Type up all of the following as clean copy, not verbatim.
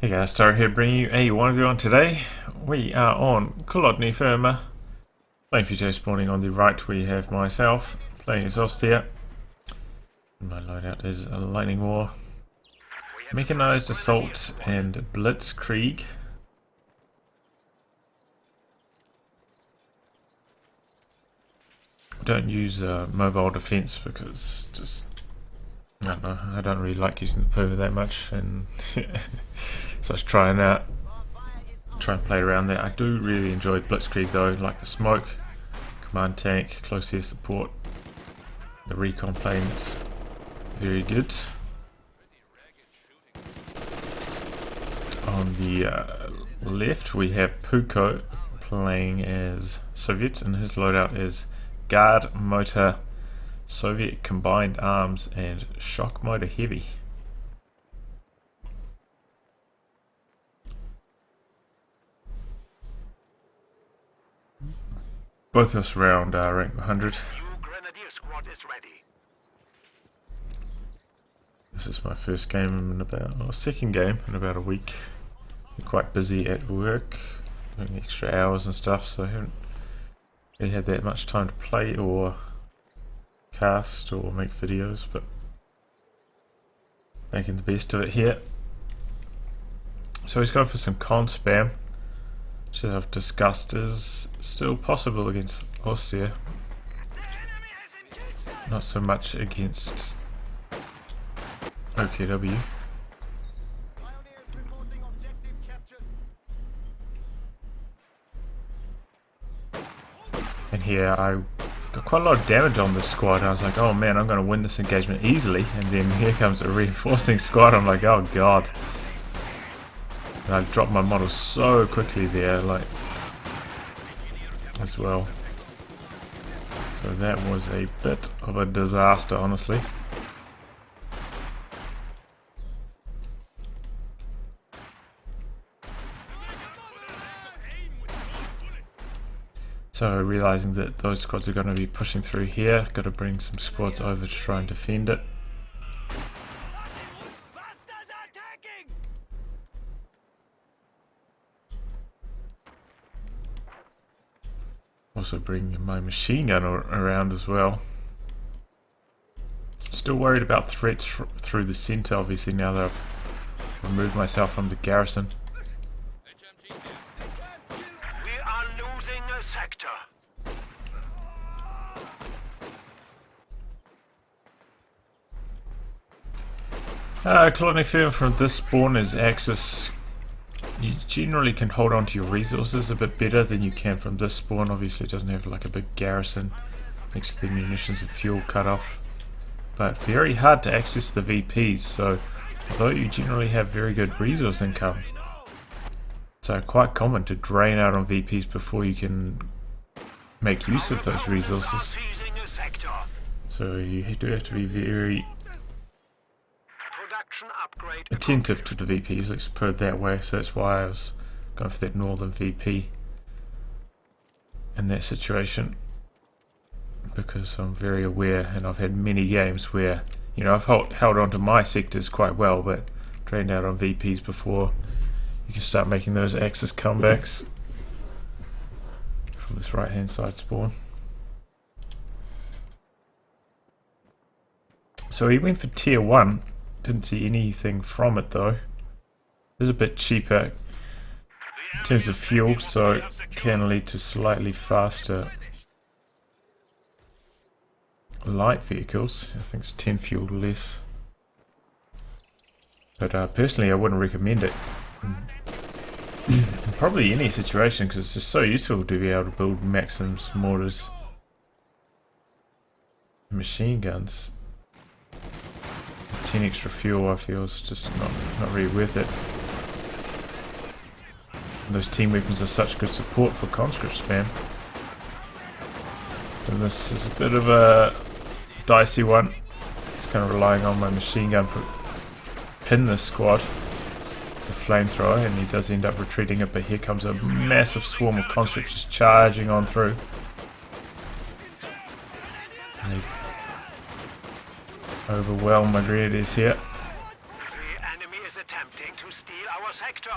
Hey guys, Taro here bringing you a 1v1 today. We are on Kholodny Ferma. Playing FJ spawning on the right, we have myself playing as Ostia. My loadout is a Lightning War, Mechanized Assault and Blitzkrieg. Don't use mobile defense because just I don't know, I don't really like using the Puma that much, and so I was trying and play around there. I do really enjoy Blitzkrieg though, like the smoke, command tank, close air support, the recon planes, very good. On the left we have Puco playing as Soviets, and his loadout is guard motor, Soviet combined arms and shock motor heavy. Both of us around rank 100. This is my first game in about, or second game in about a week. I'm quite busy at work, doing extra hours and stuff, so I haven't really had that much time to play or cast or make videos, but making the best of it here. So he's going for some con spam, which I've discussed is still possible against Ostia, not so much against OKW. And here I got quite a lot of damage on this squad. I was like, oh man, I'm going to win this engagement easily. And then here comes a reinforcing squad. I'm like, oh god. And I dropped my model so quickly there, like, as well. So that was a bit of a disaster, honestly. So realizing that those squads are going to be pushing through here, got to bring some squads over to try and defend it. Also bring my machine gun around as well. Still worried about threats through the center, obviously, now that I've removed myself from the garrison. Sector. Kholodny Ferma from this spawn is Axis. You generally can hold on to your resources a bit better than you can from this spawn. Obviously it doesn't have like a big garrison next to the munitions and fuel cutoff, but very hard to access the VPs, so although you generally have very good resource income, it's quite common to drain out on VPs before you can make use of those resources. So you do have to be very attentive to the VPs, let's put it that way. So that's why I was going for that northern VP in that situation, because I'm very aware, and I've had many games where, you know, I've held on to my sectors quite well, but drained out on VPs before you can start making those Axis comebacks from this right hand side spawn. So he went for tier 1, didn't see anything from it though. It was a bit cheaper in terms of fuel, so it can lead to slightly faster light vehicles. I think it's 10 fuel less, but personally I wouldn't recommend it in probably any situation, because it's just so useful to be able to build Maxims, mortars, machine guns. 10 extra fuel I feel is just not really worth it. And those team weapons are such good support for conscript spam. So this is a bit of a dicey one. It's kind of relying on my machine gun to pin this squad, the flamethrower, and he does end up retreating it, but here comes a massive swarm of conscripts just charging on through. And they overwhelm my grenadiers here. The enemy is attempting to steal our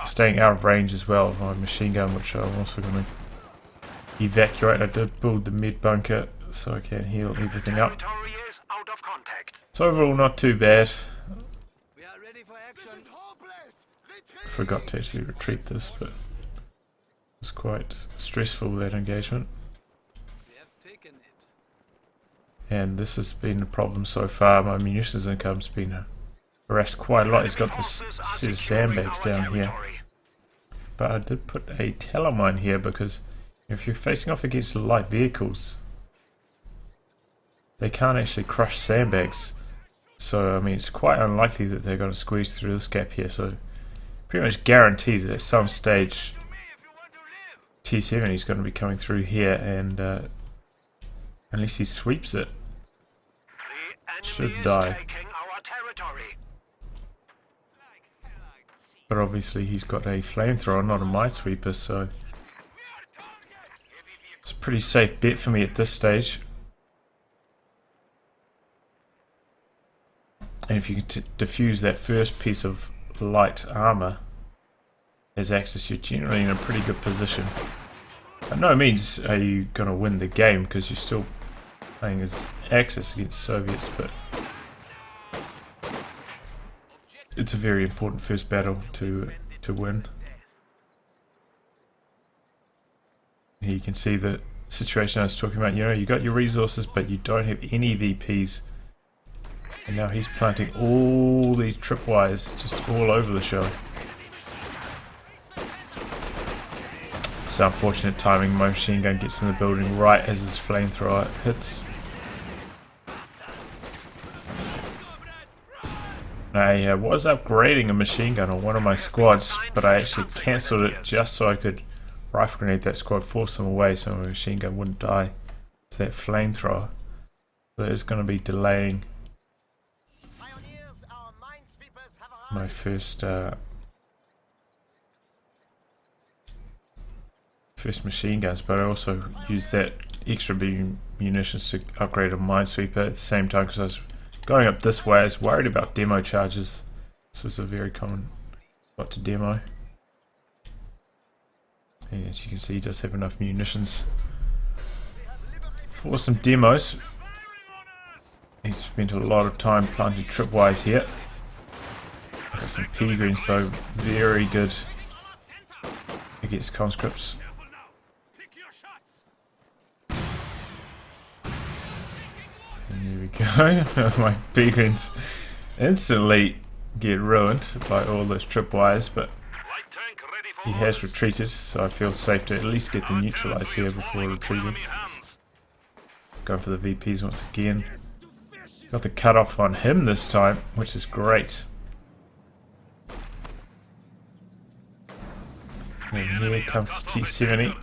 staying out of range as well of my machine gun, which I'm also going to evacuate. I did build the med bunker so I can heal everything up. So overall not too bad. Forgot to actually retreat this, but it was quite stressful, that engagement. And this has been a problem so far. My munitions income's been harassed quite a lot. He's got this set of sandbags down here. But I did put a telemine here because if you're facing off against light vehicles, they can't actually crush sandbags. So, I mean, it's quite unlikely that they're going to squeeze through this gap here. So, pretty much guaranteed that at some stage T7 is going to be coming through here, and unless he sweeps it, should die. But obviously he's got a flamethrower, not a minesweeper, so it's a pretty safe bet for me at this stage. And if you can defuse that first piece of light armor as Axis, you're generally in a pretty good position. By no means are you going to win the game, because you're still playing as Axis against Soviets, but it's a very important first battle to win. Here you can see the situation I was talking about. You know, you got your resources, but you don't have any VPs. And now he's planting all these tripwires just all over the show. It's unfortunate timing. My machine gun gets in the building right as his flamethrower hits. I was upgrading a machine gun on one of my squads, but I actually cancelled it just so I could rifle grenade that squad, force them away so my machine gun wouldn't die to that flamethrower. So it's going to be delaying my first machine guns, but I also used that extra munitions to upgrade a minesweeper at the same time, because I was going up this way. I was worried about demo charges. This was a very common spot to demo. And as you can see, he does have enough munitions for some demos. He's spent a lot of time planting tripwires here. Got some pea greens, so very good against conscripts. And there we go. My pea greens instantly get ruined by all those tripwires, but he has retreated, so I feel safe to at least get the neutralized here before retreating. Going for the VPs once again. Got the cutoff on him this time, which is great. And here comes T70.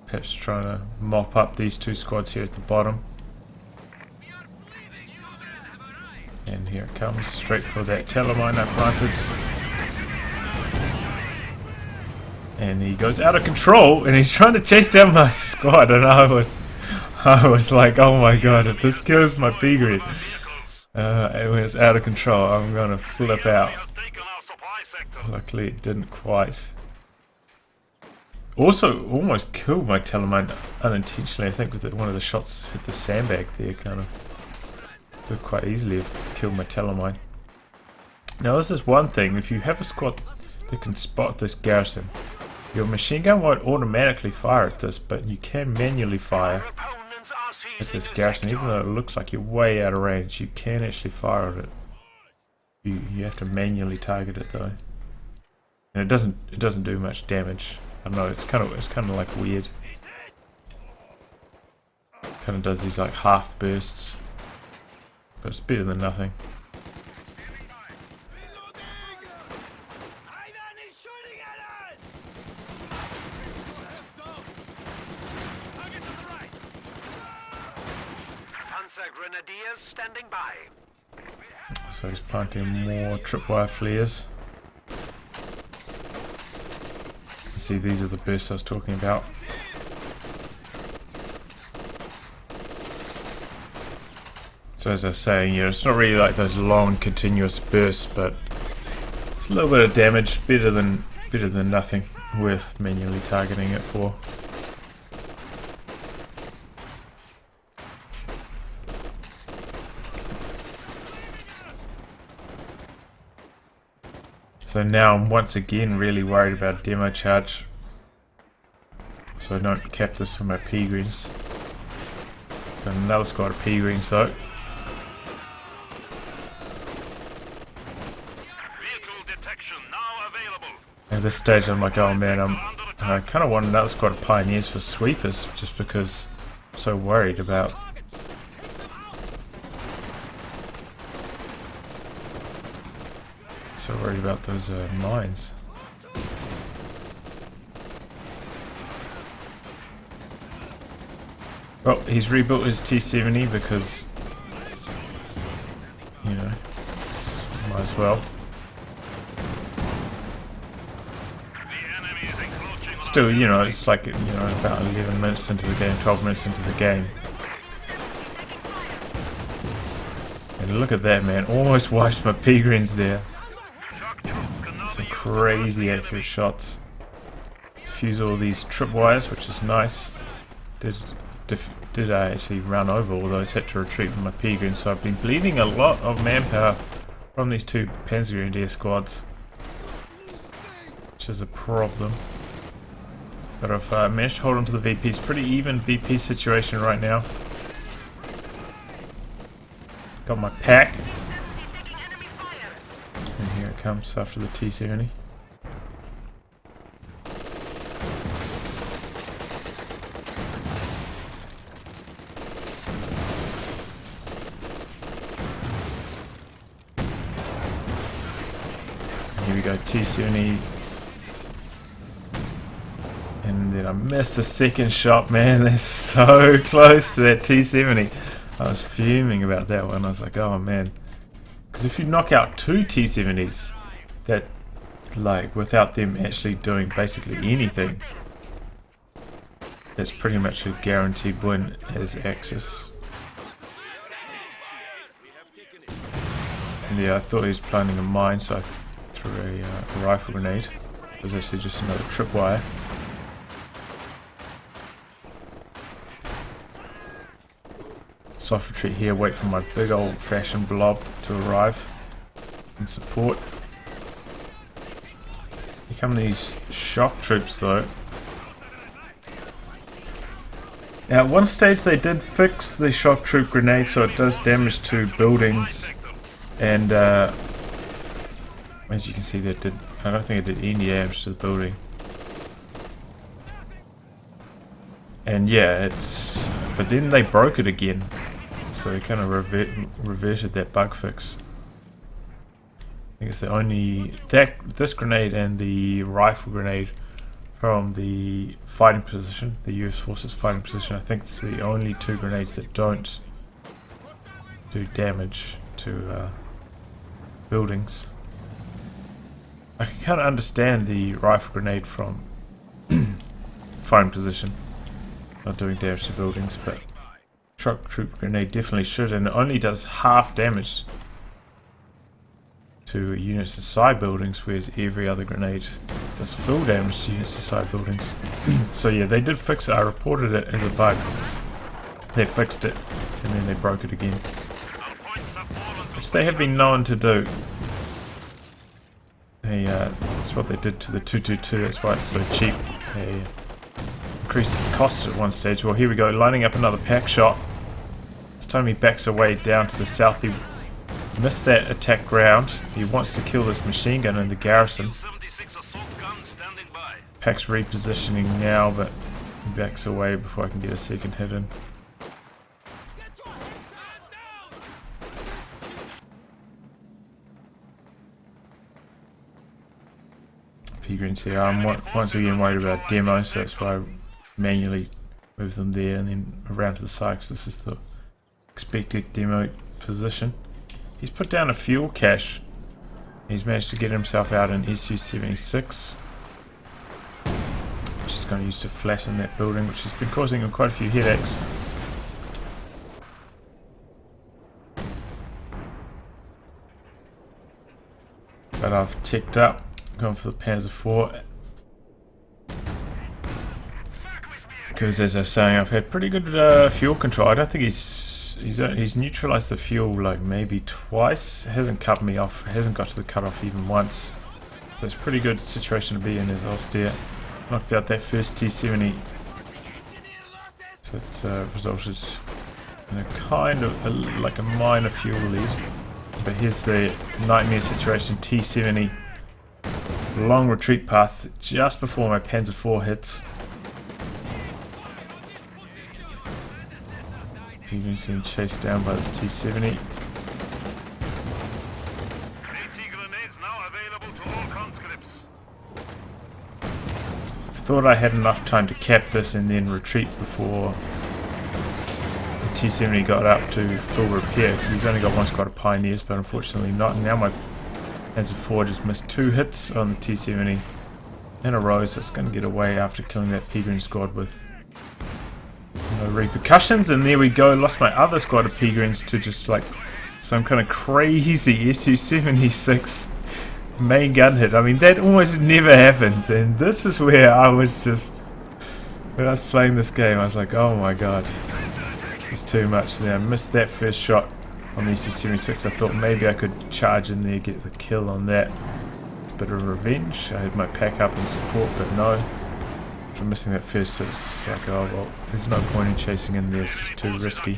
Perhaps trying to mop up these two squads here at the bottom. And here it comes, straight for that telemine I planted. And he goes out of control, and he's trying to chase down my squad, and I was like, oh my god, if this kills my pea grid, it was out of control, I'm gonna flip out. Luckily it didn't quite. Also almost killed my telemine unintentionally. I think with one of the shots hit the sandbag there, kind of could quite easily have killed my telemine. Now this is one thing, if you have a squad that can spot this garrison, your machine gun won't automatically fire at this, but you can manually fire at this garrison. Even though it looks like you're way out of range, you can actually fire at it. You have to manually target it though, and it doesn't do much damage. I don't know, it's kind of like weird. Kind of does these like half bursts, but it's better than nothing. Grenadiers standing by. So he's planting more tripwire flares. You see, these are the bursts I was talking about. So as I was saying, it's not really like those long continuous bursts, but it's a little bit of damage, better than nothing. Worth manually targeting it for. So now I'm once again really worried about demo charge, so I don't cap this for my P greens. Got another squad of P greens though. At this stage I'm like, oh man, I kind of want another squad of pioneers for sweepers, just because I'm so worried about those mines. Well, he's rebuilt his T-70 because, you know, might as well. Still, you know, it's like, you know, about 11 minutes into the game, 12 minutes into the game. And look at that, man, almost wiped my P-greens there. Some crazy accurate shots. Diffuse all these tripwires, which is nice. Did I actually run over all those? Had to retreat with my P-green, so I've been bleeding a lot of manpower from these two Panzergrenadier squads, which is a problem. But I've managed to hold on to the VPs. Pretty even VP situation right now. Got my pack. And here it comes after the T-70. Here we go, T-70. And then I missed the second shot, man. They're so close to that T-70. I was fuming about that one. I was like, oh man. Because if you knock out two T-70s, that, like, without them actually doing basically anything, that's pretty much a guaranteed win as Axis. And yeah, I thought he was planting a mine, so I threw a rifle grenade. It was actually just another tripwire. Soft retreat here, wait for my big old fashioned blob to arrive and support. Here come these shock troops though. Now at one stage they did fix the shock troop grenade so it does damage to buildings, and as you can see I don't think it did any damage to the building. And yeah, but then they broke it again. So they kind of reverted that bug fix. I think it's the only this grenade and the rifle grenade from the fighting position, the US forces fighting position. I think it's the only two grenades that don't do damage to buildings. I can kind of understand the rifle grenade from fighting position not doing damage to buildings, but shock troop grenade definitely should, and it only does half damage to units inside buildings, whereas every other grenade does full damage to units inside buildings. So yeah, they did fix it. I reported it as a bug. They fixed it and then they broke it again, which they have been known to do. That's what they did to the 222, that's why it's so cheap. They increased its cost at one stage. Well, here we go, lining up another pack shot. This time he backs away down to the south. He missed that attack ground. He wants to kill this machine gun in the garrison. Pack's repositioning now, but he backs away before I can get a second hit in. P-greens here. I'm once again worried about demo, so that's why I manually move them there and then around to the side, because this is the expected demo position. He's put down a fuel cache. He's managed to get himself out in SU-76, which he's going to use to flatten that building, which has been causing him quite a few headaches. But I've ticked up, going for the Panzer IV. Because as I was saying, I've had pretty good fuel control. I don't think he's neutralized the fuel like maybe twice. Hasn't cut me off, hasn't got to the cutoff even once. So it's a pretty good situation to be in as Austere. Knocked out that first T-70. So it resulted in a kind of like a minor fuel lead. But here's the nightmare situation, T-70. Long retreat path just before my Panzer IV hits. Units getting chased down by this T-70. AT grenades now available to all conscripts. I thought I had enough time to cap this and then retreat before the T-70 got up to full repair, because he's only got one squad of Pioneers, but unfortunately not. Now my Panzer IV just missed 2 hits on the T-70 in a row, so it's going to get away after killing that P-Green squad with no repercussions. And there we go, lost my other squad of P-Greens to just like some kind of crazy Su-76 main gun hit. I mean, that almost never happens, and this is where I was just, when I was playing this game, I was like, oh my god, it's too much there. I missed that first shot on the Su-76. I thought maybe I could charge in there, get the kill on that. Bit of revenge. I had my pack up in support, but no. After missing that first, it's like, oh well, there's no point in chasing in there, it's just too risky.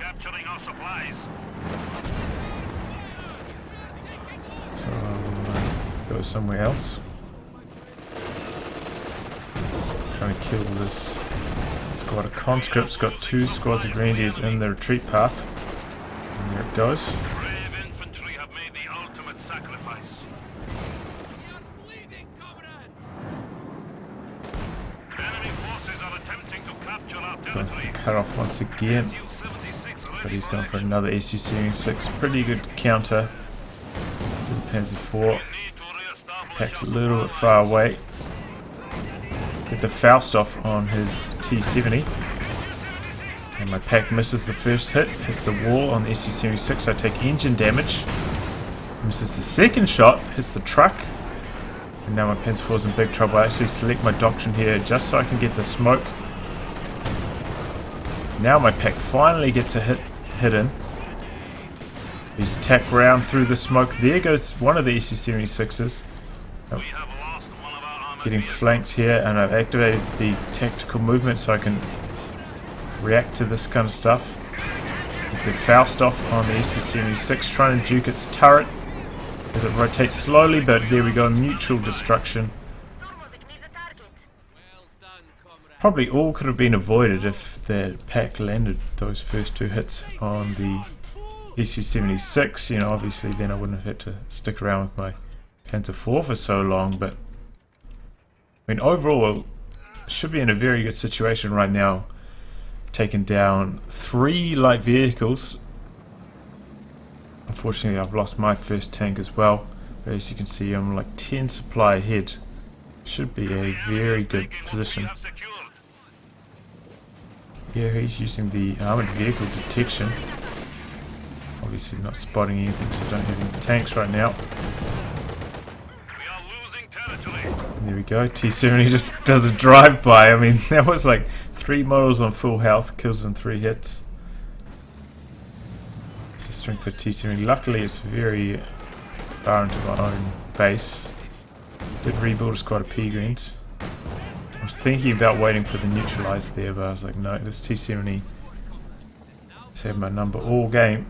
So I'll go somewhere else. Trying to kill this squad of conscripts. Got 2 squads of grenadiers in the retreat path. And there it goes. Going for the cutoff once again, but he's going for another Su-76. Pretty good counter to the Panzer IV. Pack's a little bit far away. Get the Faust off on his T-70, and my pack misses the first hit. Hits the wall on the Su-76. I take engine damage. Misses the second shot. Hits the truck. And now my Panzer IV is in big trouble. I actually select my doctrine here just so I can get the smoke. Now my pack finally gets a hit in. Use attack round through the smoke. There goes one of the Su-76s. Oh. Getting flanked here, and I've activated the tactical movement so I can react to this kind of stuff. Get the Faust off on the Su-76, trying to juke its turret as it rotates slowly, but there we go, mutual destruction. Probably all could have been avoided if the pack landed those first 2 hits on the Su-76. You know, obviously then I wouldn't have had to stick around with my Panzer IV for so long, but I mean overall should be in a very good situation right now. Taken down 3 light vehicles. Unfortunately I've lost my first tank as well, but as you can see I'm like 10 supply ahead. Should be a very good position. Yeah, he's using the armoured vehicle detection. Obviously not spotting anything, so don't have any tanks right now. And there we go, T-70 just does a drive-by. I mean, that was like 3 models on full health, kills in 3 hits. It's the strength of T-70. Luckily it's very far into my own base. Did rebuild a squad of P-Greens. I was thinking about waiting for the neutralize there, but I was like, no, this T-70 has had my number all game.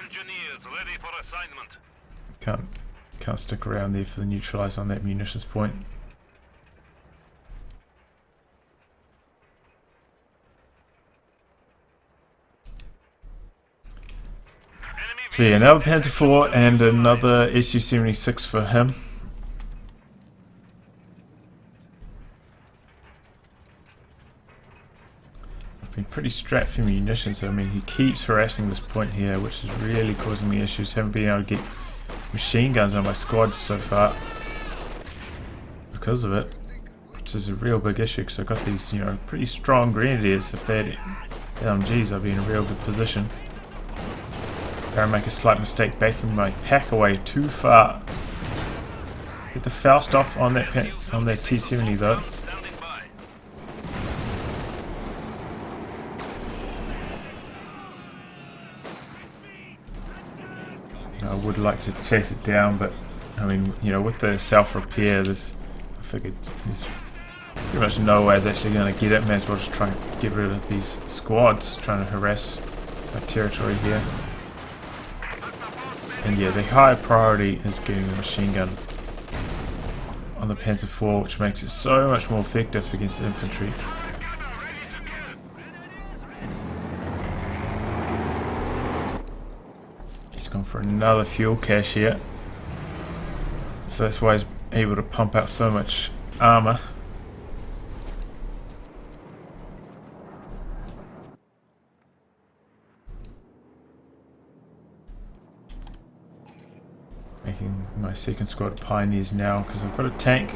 Engineers ready for assignment. Can't stick around there for the neutralize on that munitions point. So yeah, another Panzer IV and another Su-76 for him. Been pretty strapped for munitions. I mean, he keeps harassing this point here, which is really causing me issues. Haven't been able to get machine guns on my squads so far because of it, which is a real big issue, because I've got these, you know, pretty strong grenadiers. If they had LMGs, I'd be in a real good position. If I make a slight mistake backing my pack away too far, Get the Faust off on that T-70 though. Standing by. I would like to chase it down, but I mean, you know, with the self-repair, I figured there's pretty much no way I was actually going to get it. May as well just try and get rid of these squads trying to harass my territory here. And yeah, the higher priority is getting the machine gun on the Panzer IV, which makes it so much more effective against the infantry. He's gone for another fuel cache here. So that's why he's able to pump out so much armor. Making my second squad pioneers now because I've got a tank.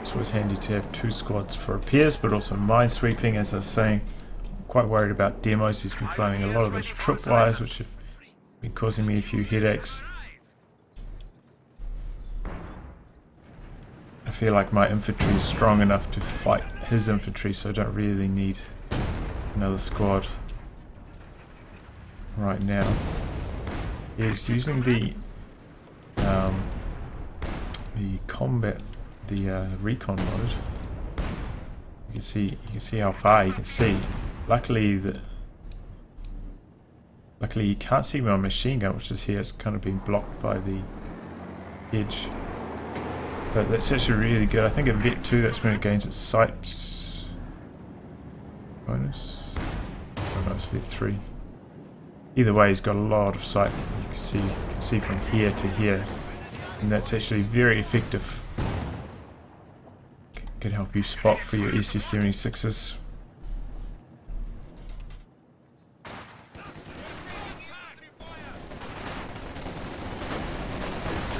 It's always handy to have two squads for repairs, but also minesweeping. As I was saying, I'm quite worried about demos. He's been planning a lot of those tripwires, which have been causing me a few headaches. I feel like my infantry is strong enough to fight his infantry, so I don't really need another squad right now. He's using the recon mode. You can see how far you can see. Luckily you can't see my machine gun, which is here. It's kind of being blocked by the edge. But that's actually really good. I think at Vet 2 that's when it gains its sight bonus. Oh no, it's Vet 3. Either way, he's got a lot of sight. You can see from here to here, and that's actually very effective. Can help you spot for your SU-76s.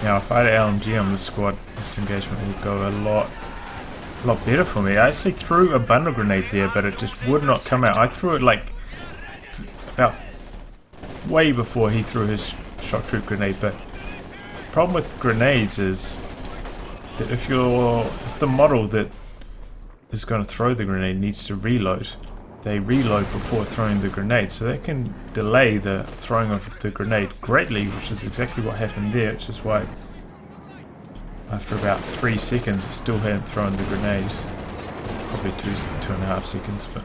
Now, if I had an LMG on this squad, this engagement would go a lot better for me. I actually threw a bundle grenade there, but it just would not come out. I threw it like about way before he threw his shock troop grenade. But the problem with grenades is that if the model that is going to throw the grenade needs to reload, they reload before throwing the grenade, so they can delay the throwing of the grenade greatly, which is exactly what happened there, which is why after about 3 seconds it still hadn't thrown the grenade. Probably 2.5 seconds, but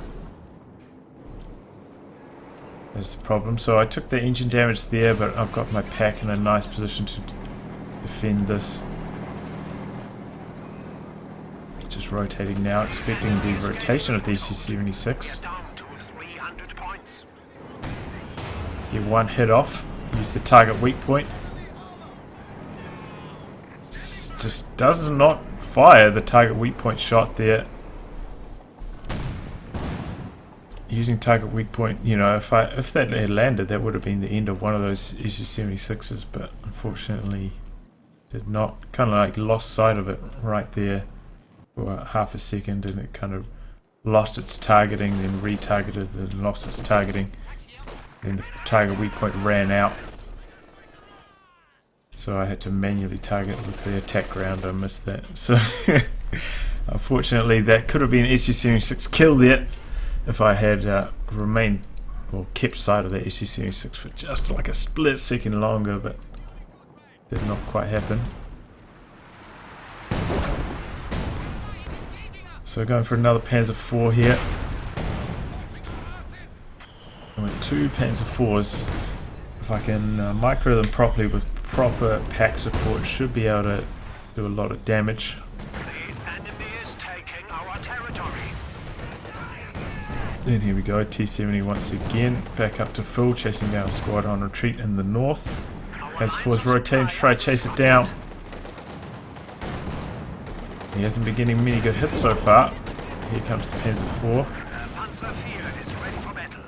that's the problem. So I took the engine damage there, but I've got my pack in a nice position to defend this. Just rotating now, expecting the rotation of the SU-76. Get one hit off, use the target weak point. Just does not fire the target weak point shot there. Using target weak point, you know, if that had landed, that would have been the end of one of those SU-76s, but unfortunately did not. Kind of like lost sight of it right there for half a second, and it kind of lost its targeting, then retargeted, then lost its targeting, then the target weak point ran out, so I had to manually target with the attack round. I missed that, so unfortunately that could have been SU-76 kill there if I had remained or kept sight of the SU-76 for just like a split second longer, but did not quite happen. So going for another Panzer IV here. And with 2 Panzer IVs, if I can micro them properly with proper pack support, should be able to do a lot of damage. The enemy is taking our territory. Then here we go, T-70 once again, back up to full, chasing down a squad on retreat in the north. Panzer IV's rotating to try to chase it down. He hasn't been getting many good hits so far. Here comes the Panzer IV. Panzer IV is ready for battle.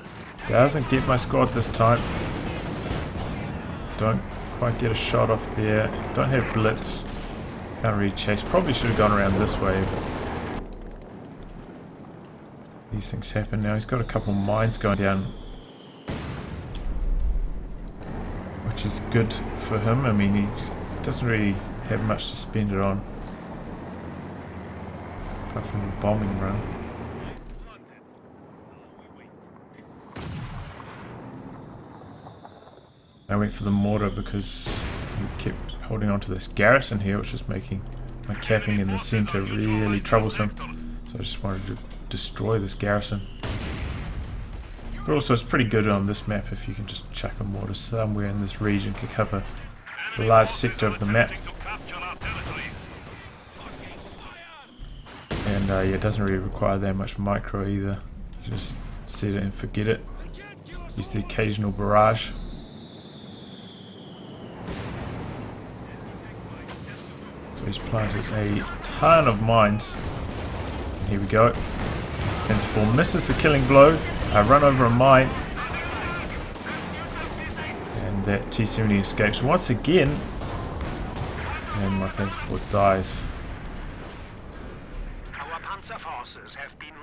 Doesn't get my squad this time. Don't quite get a shot off there. Don't have blitz. Can't really chase. Probably should have gone around this way, but these things happen now. He's got a couple mines going down, which is good for him. I mean, he doesn't really have much to spend it on. Apart from the bombing run. I went for the mortar because we kept holding on to this garrison here, which was making my capping in the centre really troublesome. So I just wanted to destroy this garrison. But also it's pretty good on this map if you can just chuck a mortar somewhere in this region to cover a large sector of the map. And yeah, it doesn't really require that much micro either. You just set it and forget it. Use the occasional barrage. So he's planted a ton of mines. And here we go. Panzer IV misses the killing blow. I run over a mine. And that T-70 escapes once again. And my Panzer IV dies.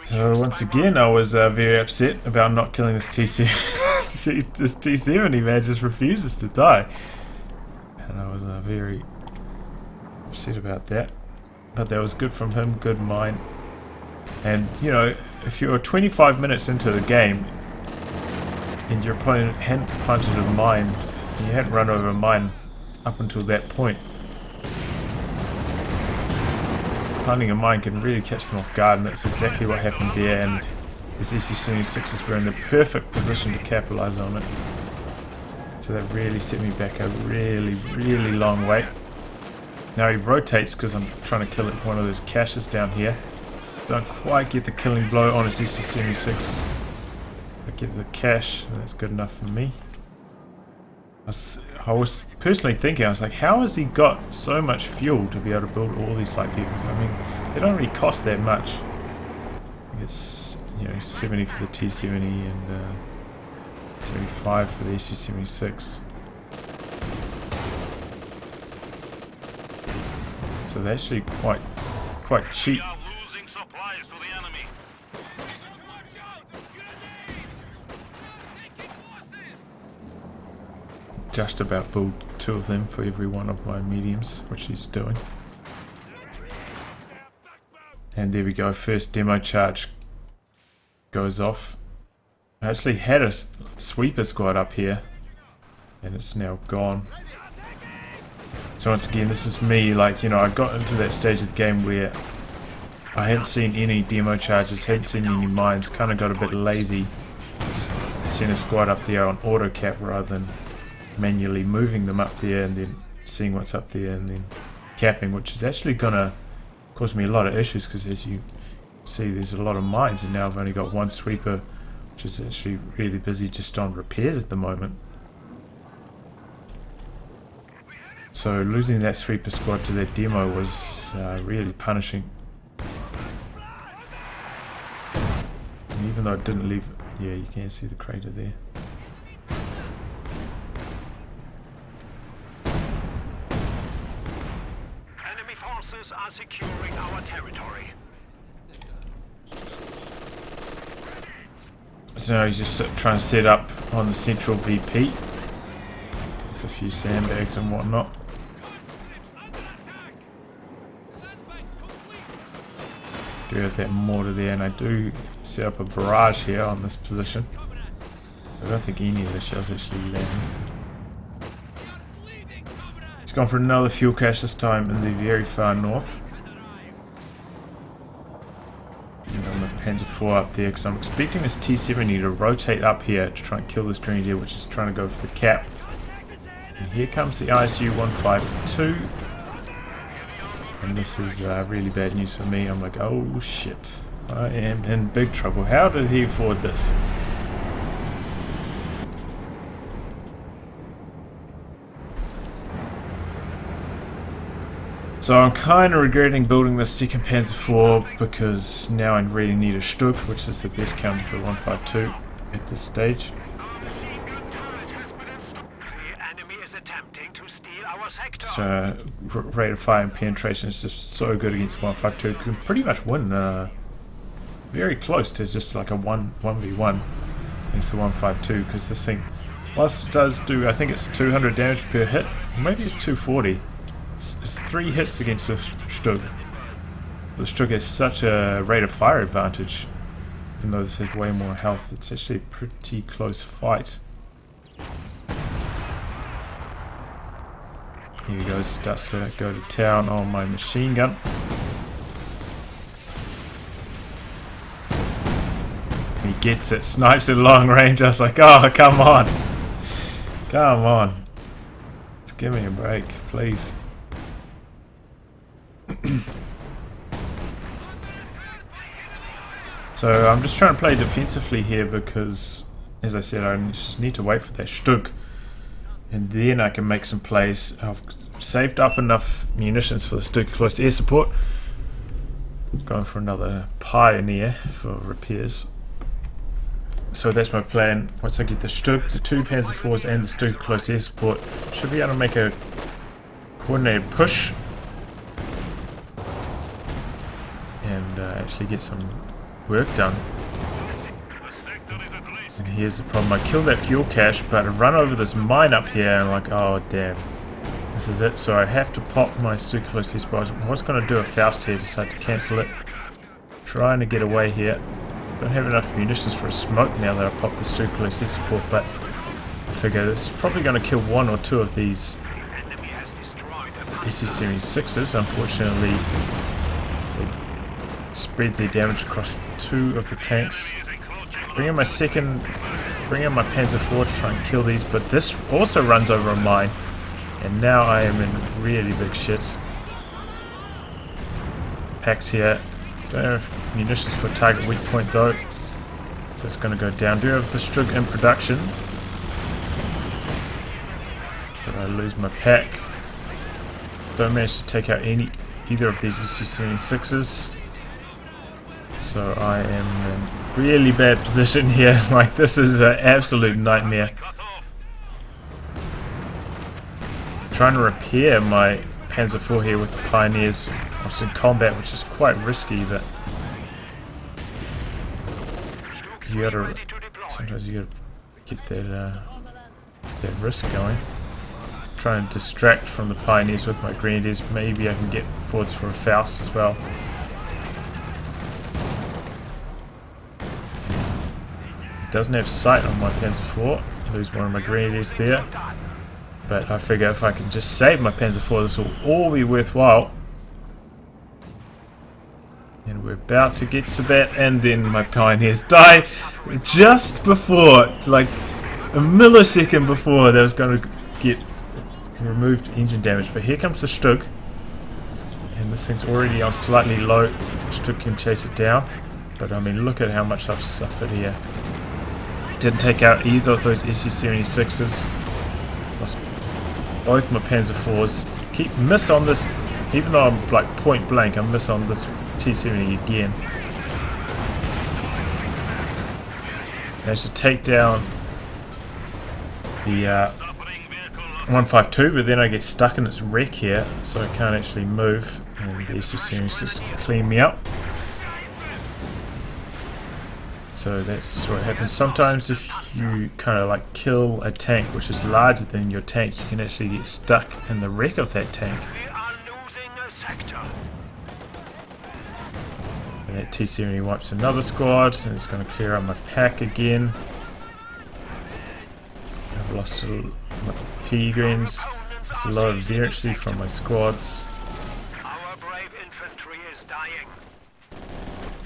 So once again I was very upset about not killing this T-70. This T-70 man just refuses to die. And I was very upset about that. But that was good from him, good mine. And you know, if you're 25 minutes into the game and your opponent hadn't planted a mine, and you hadn't run over a mine up until that point, planting a mine can really catch them off guard, and that's exactly what happened there. And his SU-76s were in the perfect position to capitalize on it. So that really set me back a really, really long way. Now he rotates because I'm trying to kill one of those caches down here. Don't quite get the killing blow on his SU-76. I get the cache, and that's good enough for me. I was personally thinking, I was like, how has he got so much fuel to be able to build all these light vehicles? I mean, they don't really cost that much. I guess, you know, 70 for the T-70 and 75 for the SU-76. So they're actually quite cheap. Just about build 2 of them for every one of my mediums, which he's doing. And there we go, first demo charge goes off. I actually had a sweeper squad up here, and it's now gone. So once again, this is me, like, you know, I got into that stage of the game where I hadn't seen any demo charges, hadn't seen any mines, kind of got a bit lazy. Just sent a squad up there on auto cap rather than manually moving them up there and then seeing what's up there and then capping, which is actually gonna cause me a lot of issues because, as you see, there's a lot of mines, and now I've only got one sweeper, which is actually really busy just on repairs at the moment. So losing that sweeper squad to that demo was really punishing. And even though it didn't leave, yeah, you can see the crater there. Are securing our territory. So now he's just trying to set up on the central VP with a few sandbags and whatnot. Do have that mortar there, and I do set up a barrage here on this position. I don't think any of the shells actually land. Gone for another fuel cache, this time in the very far north. And on the Panzer IV up there, because I'm expecting this T-70 to rotate up here to try and kill this grenadier, which is trying to go for the cap. And here comes the ISU-152. And this is really bad news for me. I'm like, oh shit, I am in big trouble. How did he afford this? So I'm kind of regretting building this second Panzer IV because now I really need a Stück, which is the best counter for the 152 at this stage. So rate of fire and penetration is just so good against the 152. You can pretty much win very close to just like a 1v1 against the 152, because this thing, whilst it does do, I think it's 200 damage per hit, maybe it's 240. It's 3 hits against the Stug. The Stug has such a rate of fire advantage. Even though this has way more health, it's actually a pretty close fight. Here he goes, starts to go to town on my machine gun. He gets it, snipes at long range. I was like, oh, come on. Come on. Just give me a break, please. So I'm just trying to play defensively here because, as I said, I just need to wait for that Stug. And then I can make some plays. I've saved up enough munitions for the Stug close air support. Going for another Pioneer for repairs. So that's my plan. Once I get the Stug, the 2 Panzer IVs and the Stug close air support, should be able to make a coordinated push. And actually get some work done. And here's the problem. I killed that fuel cache, but I run over this mine up here and I'm like, oh damn. This is it. So I have to pop my Stug close air support. I was going to do a Faust here, decided to cancel it. Trying to get away here. Don't have enough munitions for a smoke now that I popped the Stug close air support, but I figure this is probably going to kill 1 or 2 of these SU-76s. Unfortunately, they spread their damage across 2 of the tanks. Bring in my Panzer IV to try and kill these, but this also runs over a mine, and now I am in really big shit. Packs here. Don't have munitions for target weak point though, so it's going to go down. Do have the Stug in production, but I lose my pack. Don't manage to take out either of these SU-76s, so I am in really bad position here. Like, this is an absolute nightmare. I'm trying to repair my Panzer IV here with the Pioneers whilst in combat, which is quite risky, but you gotta, sometimes you gotta get that risk going. Try and distract from the Pioneers with my Grenadiers. Maybe I can get forwards for a Faust as well. It doesn't have sight on my Panzer IV. Lose one of my Grenadiers there. But I figure if I can just save my Panzer IV, this will all be worthwhile. And we're about to get to that, and then my Pioneers die just before, like a millisecond before they was going to get removed engine damage. But here comes the Stug, and this thing's already on slightly low. Stug can chase it down, but I mean, look at how much I've suffered here. Didn't take out either of those SU-76s. Lost both my Panzer IVs. Keep miss on this, even though I'm like point blank, I miss on this T-70 again. Managed to take down the 152, but then I get stuck in its wreck here, so I can't actually move, and the SU-76 clean me up. So that's what happens. Sometimes if you kind of like kill a tank which is larger than your tank, you can actually get stuck in the wreck of that tank. And that T-70 wipes another squad, and it's going to clear out my pack again. I've lost my P-Greens. It's a lot of virulence from my squads.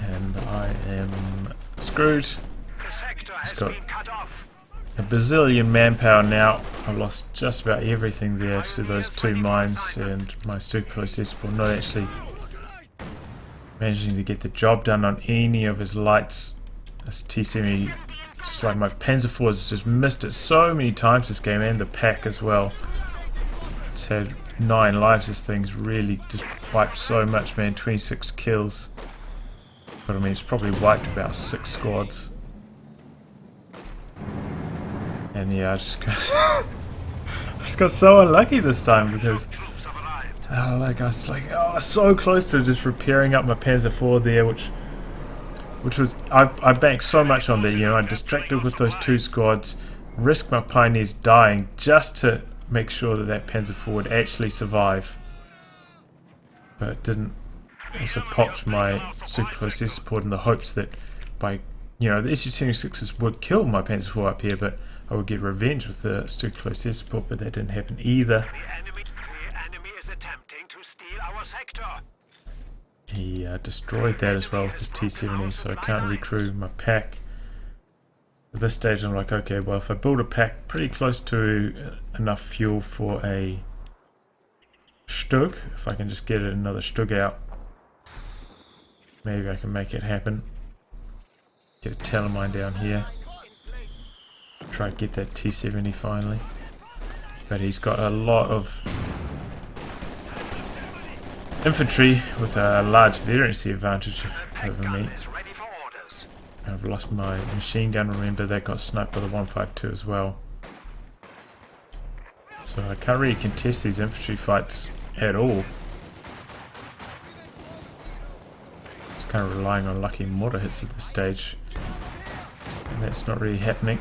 And I am screwed. It's got a bazillion manpower now. I've lost just about everything there to those 2 mines, and my Stug close air support not actually managing to get the job done on any of his lights. This T-70, just like my Panzer IV, has just missed it so many times this game, and the pack as well. It's had 9 lives. This thing's really just wiped so much, man. 26 kills. But I mean, it's probably wiped about 6 squads. And yeah, I just got so unlucky this time, because I was so close to just repairing up my Panzer IV there, which was I banked so much on there. You know, I distracted with those 2 squads, risked my Pioneers dying just to make sure that Panzer IV would actually survive. but it didn't. Also popped my super close air support in the hopes that by, you know, the SU-76s would kill my Panzer IV up here, but I would get revenge with the super close air support, but that didn't happen either. The enemy is attempting to steal our sector. He destroyed that as well with his T-70, so I can't recrew my pack. At this stage I'm like, okay, well if I build a pack pretty close to enough fuel for a Stug, if I can just get another Stug out, maybe I can make it happen. Get a Telemine down here. Try to get that T-70 finally. But he's got a lot of infantry with a large variancy advantage over me. I've lost my machine gun, remember that got sniped by the 152 as well. So I can't really contest these infantry fights at all. Just kind of relying on lucky mortar hits at this stage. And that's not really happening.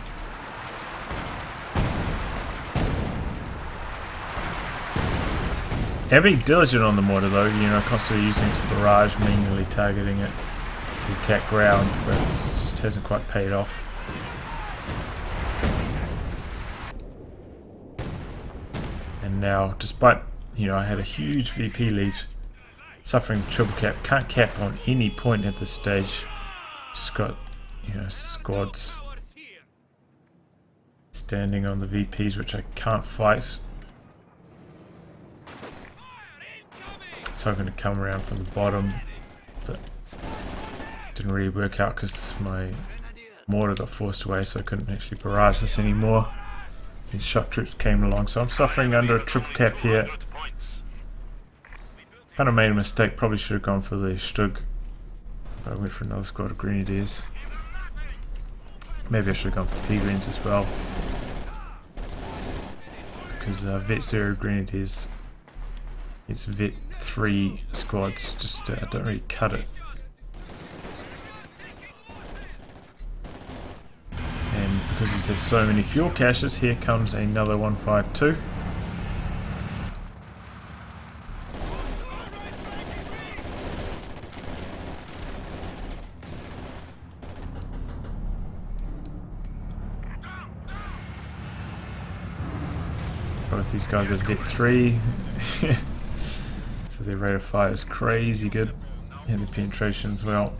Yeah, being diligent on the mortar though, you know, constantly using its barrage, manually targeting it, the attack ground, but it just hasn't quite paid off. And now, despite, you know, I had a huge VP lead, suffering the triple cap, can't cap on any point at this stage. Just got, you know, squads standing on the VPs which I can't fight. So I'm going to come around from the bottom, but didn't really work out because my mortar got forced away, so I couldn't actually barrage this anymore. These shock troops came along, so I'm suffering under a triple cap here. Kind of made a mistake, probably should have gone for the Stug, but I went for another squad of grenadiers. Maybe I should have gone for P-Greens as well, because Vet 0 grenadiers, it's Vet 3 squads, just don't really cut it. And because he has so many fuel caches, here comes another 152. Both these guys are Vet 3. So their rate of fire is crazy good, and the penetration as well.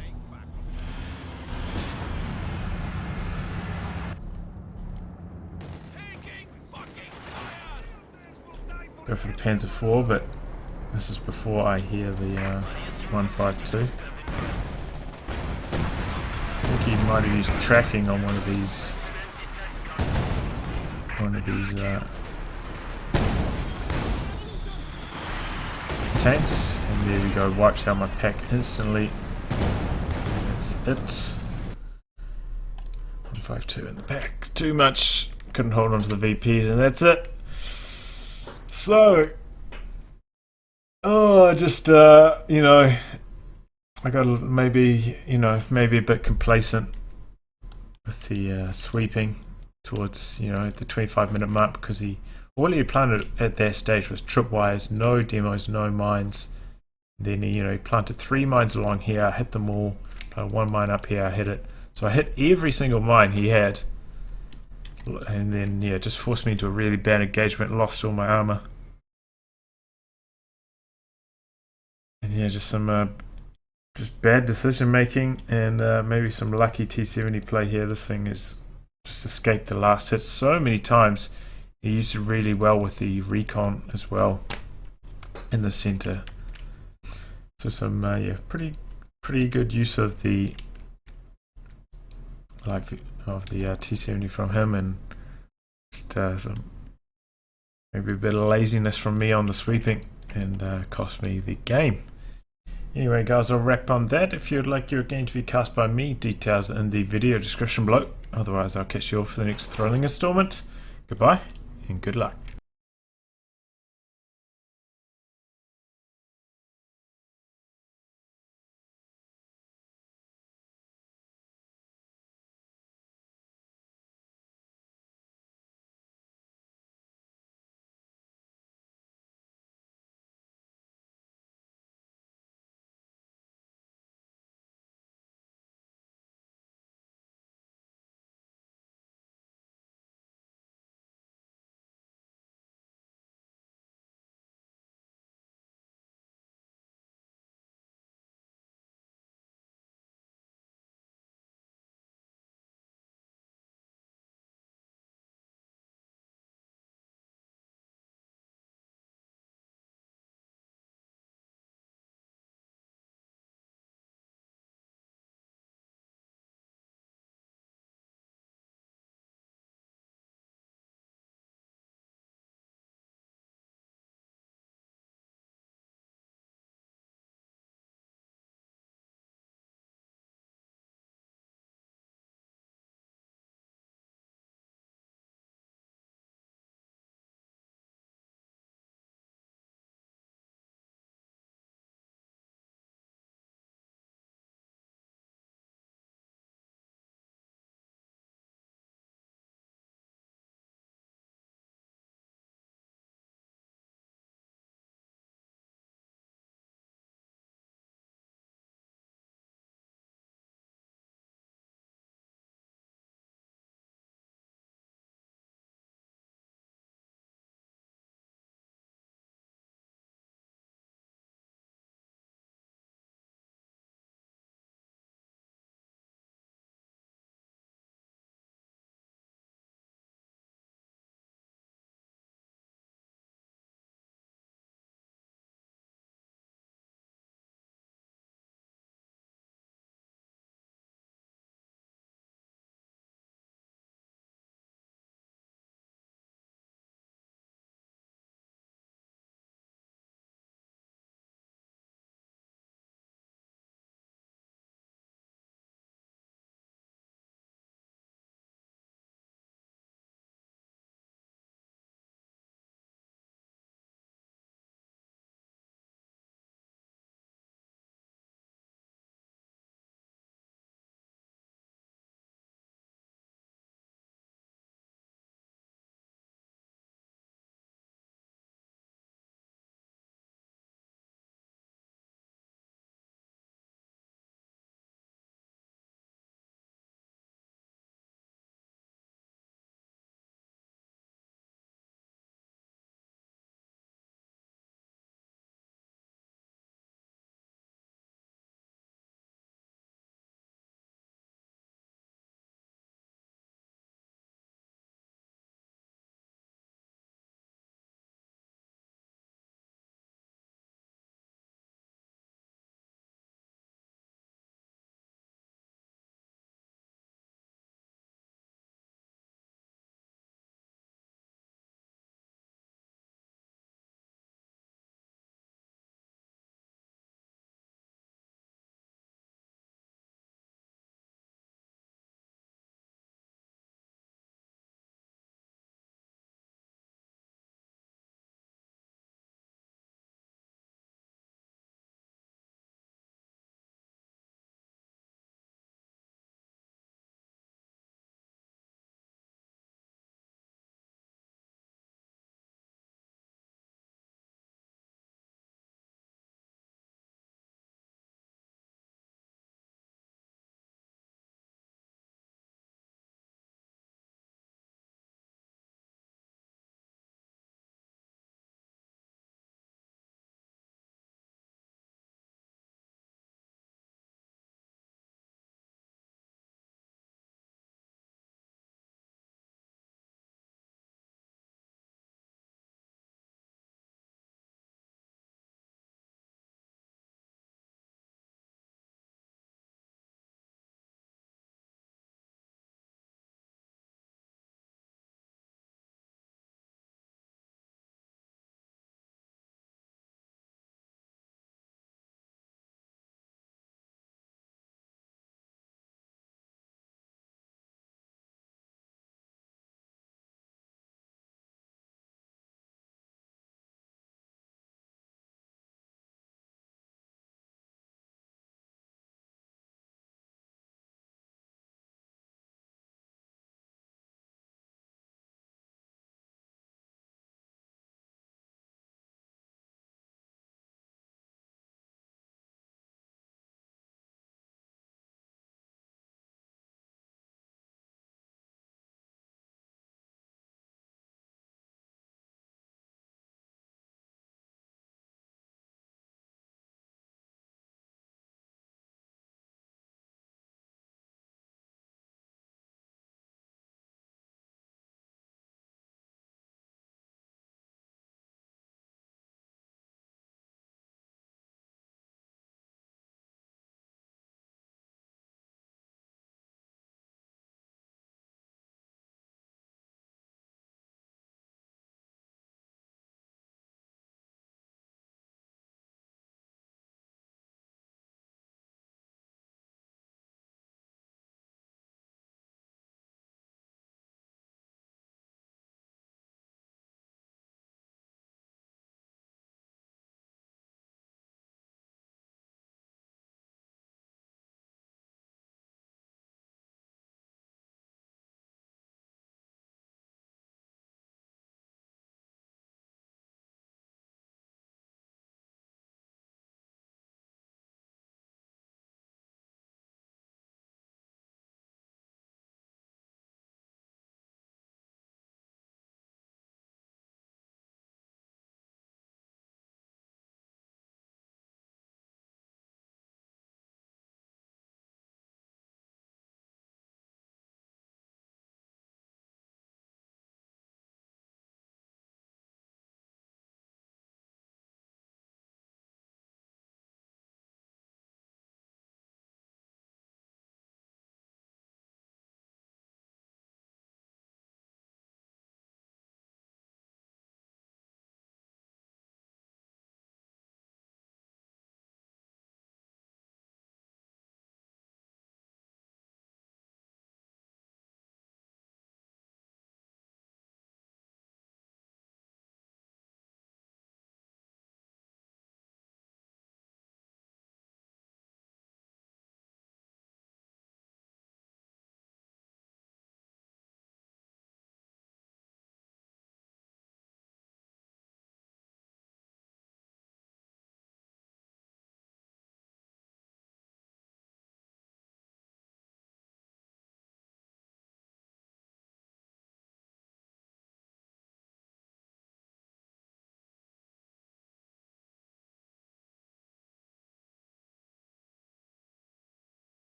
Go for the Panzer IV, but this is before I hear the 152. I think he might have used tracking on one of these tanks, and there we go, wipes out my pack instantly. And that's it. 152 in the pack, too much, couldn't hold on to the VPs, and that's it. So, you know, I got maybe a bit complacent with the sweeping towards, you know, the 25-minute mark, because all he planted at that stage was tripwires, no demos, no mines. Then he planted 3 mines along here, I hit them all, planted 1 mine up here, I hit it. So I hit every single mine he had. And then, yeah, just forced me into a really bad engagement, lost all my armor. And yeah, just some just bad decision making, and maybe some lucky T-70 play here. This thing is just escaped the last hit so many times. He used it really well with the recon as well in the center. So some yeah, pretty good use of the T-70 from him, and just some maybe a bit of laziness from me on the sweeping, and cost me the game. Anyway guys, I'll wrap on that. If you'd like your game to be cast by me, details in the video description below. Otherwise I'll catch you all for the next thrilling installment. Goodbye and good luck.